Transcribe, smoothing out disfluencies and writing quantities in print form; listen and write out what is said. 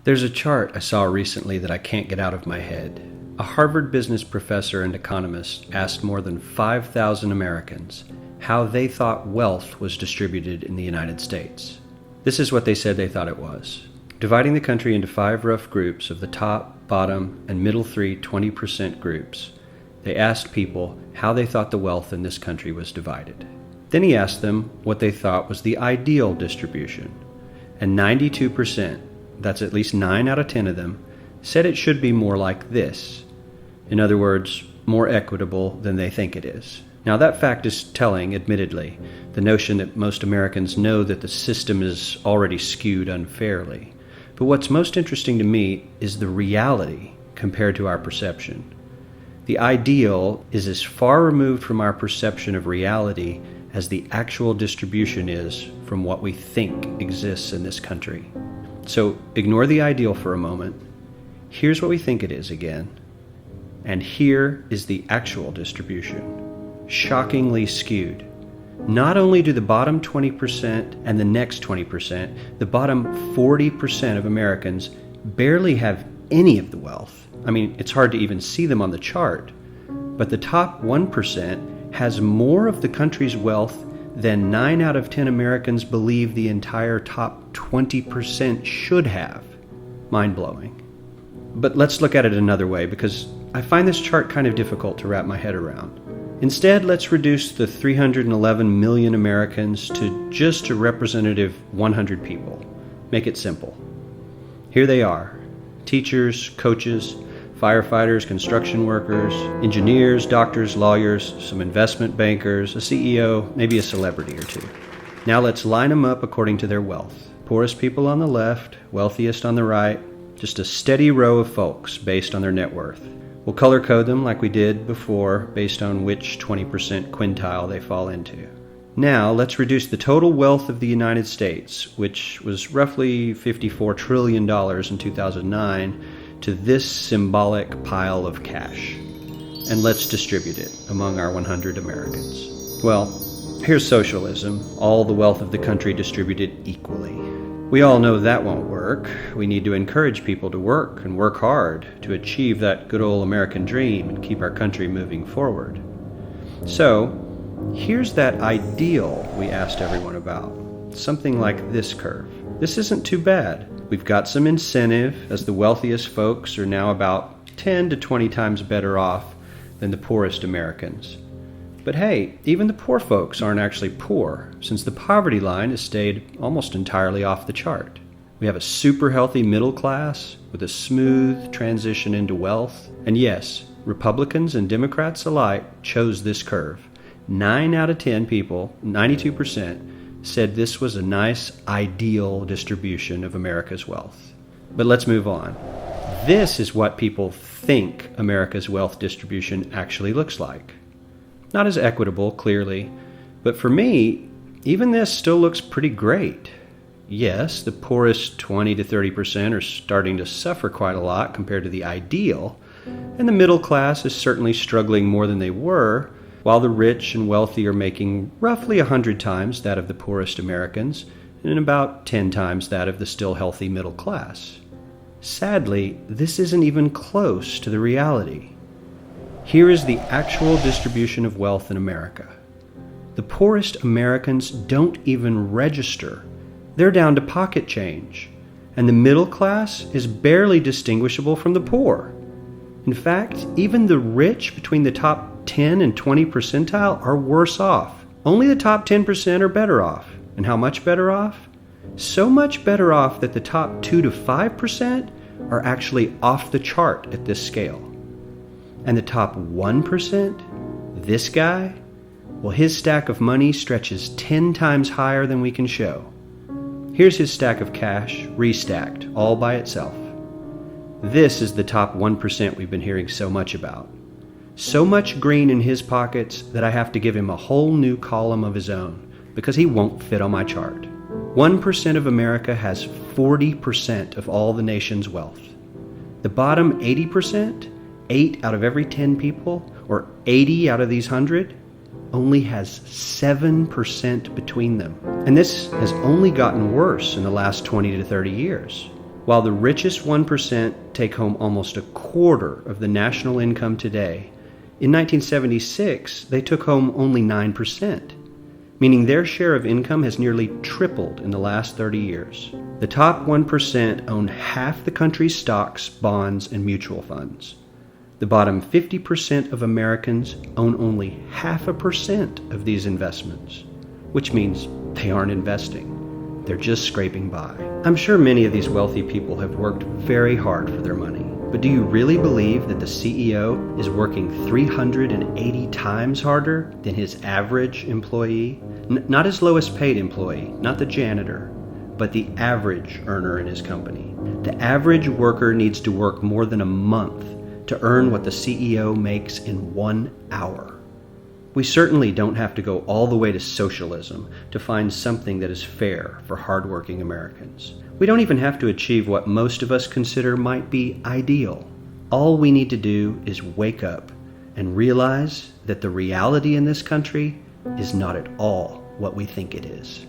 There's a chart I saw recently that I can't get out of my head. A Harvard business professor and economist asked more than 5,000 Americans how they thought wealth was distributed in the United States. This is what they said they thought it was. Dividing the country into 5 rough groups of the top, bottom, and middle 3 20% groups, they asked people how they thought the wealth in this country was divided. Then he asked them what they thought was the ideal distribution, and 92%, that's at least 9 out of 10 of them, said it should be more like this. In other words, more equitable than they think it is. Now that fact is telling, admittedly, the notion that most Americans know that the system is already skewed unfairly. But what's most interesting to me is the reality compared to our perception. The ideal is as far removed from our perception of reality as the actual distribution is from what we think exists in this country. So ignore the ideal for a moment. Here's what we think it is again. And here is the actual distribution. Shockingly skewed. Not only do the bottom 20% and the next 20%, the bottom 40% of Americans barely have any of the wealth. I mean, it's hard to even see them on the chart. But the top 1% has more of the country's wealth than 9 out of 10 Americans believe the entire top 20% should have. Mind-blowing. But let's look at it another way, because I find this chart kind of difficult to wrap my head around. Instead, let's reduce the 311 million Americans to just a representative 100 people. Make it simple. Here they are: teachers, coaches, firefighters, construction workers, engineers, doctors, lawyers, some investment bankers, a CEO, maybe a celebrity or two. Now let's line them up according to their wealth. Poorest people on the left, wealthiest on the right, just a steady row of folks based on their net worth. We'll color code them like we did before based on which 20% quintile they fall into. Now let's reduce the total wealth of the United States, which was roughly $54 trillion in 2009, to this symbolic pile of cash. And let's distribute it among our 100 Americans. Well, here's socialism, all the wealth of the country distributed equally. We all know that won't work. We need to encourage people to work and work hard to achieve that good old American dream and keep our country moving forward. So, here's that ideal we asked everyone about. Something like this curve. This isn't too bad. We've got some incentive, as the wealthiest folks are now about 10 to 20 times better off than the poorest Americans. But hey, even the poor folks aren't actually poor, since the poverty line has stayed almost entirely off the chart. We have a super healthy middle class with a smooth transition into wealth. And yes, Republicans and Democrats alike chose this curve. 9 out of 10 people, 92%, said this was a nice, ideal distribution of America's wealth. But let's move on. This is what people think America's wealth distribution actually looks like. Not as equitable, clearly, but for me, even this still looks pretty great. Yes, the poorest 20 to 30% are starting to suffer quite a lot compared to the ideal, and the middle class is certainly struggling more than they were, while the rich and wealthy are making roughly 100 times that of the poorest Americans, and about 10 times that of the still healthy middle class. Sadly, this isn't even close to the reality. Here is the actual distribution of wealth in America. The poorest Americans don't even register. They're down to pocket change, and the middle class is barely distinguishable from the poor. In fact, even the rich between the top 10 and 20 percentile are worse off. Only the top 10% are better off. And how much better off? So much better off that the top 2 to 5% are actually off the chart at this scale. And the top 1%, this guy, well, his stack of money stretches 10 times higher than we can show. Here's his stack of cash, restacked, all by itself. This is the top 1% we've been hearing so much about. So much green in his pockets that I have to give him a whole new column of his own, because he won't fit on my chart. 1% of America has 40% of all the nation's wealth. The bottom 80%, 8 out of every 10 people, or 80 out of these 100, only has 7% between them. And this has only gotten worse in the last 20 to 30 years. While the richest 1% take home almost a quarter of the national income today, in 1976 they took home only 9%, meaning their share of income has nearly tripled in the last 30 years. The top 1% own half the country's stocks, bonds, and mutual funds. The bottom 50% of Americans own only 0.5% of these investments, which means they aren't investing. They're just scraping by. I'm sure many of these wealthy people have worked very hard for their money, but do you really believe that the CEO is working 380 times harder than his average employee? Not his lowest paid employee, not the janitor, but the average earner in his company. The average worker needs to work more than a month to earn what the CEO makes in 1 hour. We certainly don't have to go all the way to socialism to find something that is fair for hardworking Americans. We don't even have to achieve what most of us consider might be ideal. All we need to do is wake up and realize that the reality in this country is not at all what we think it is.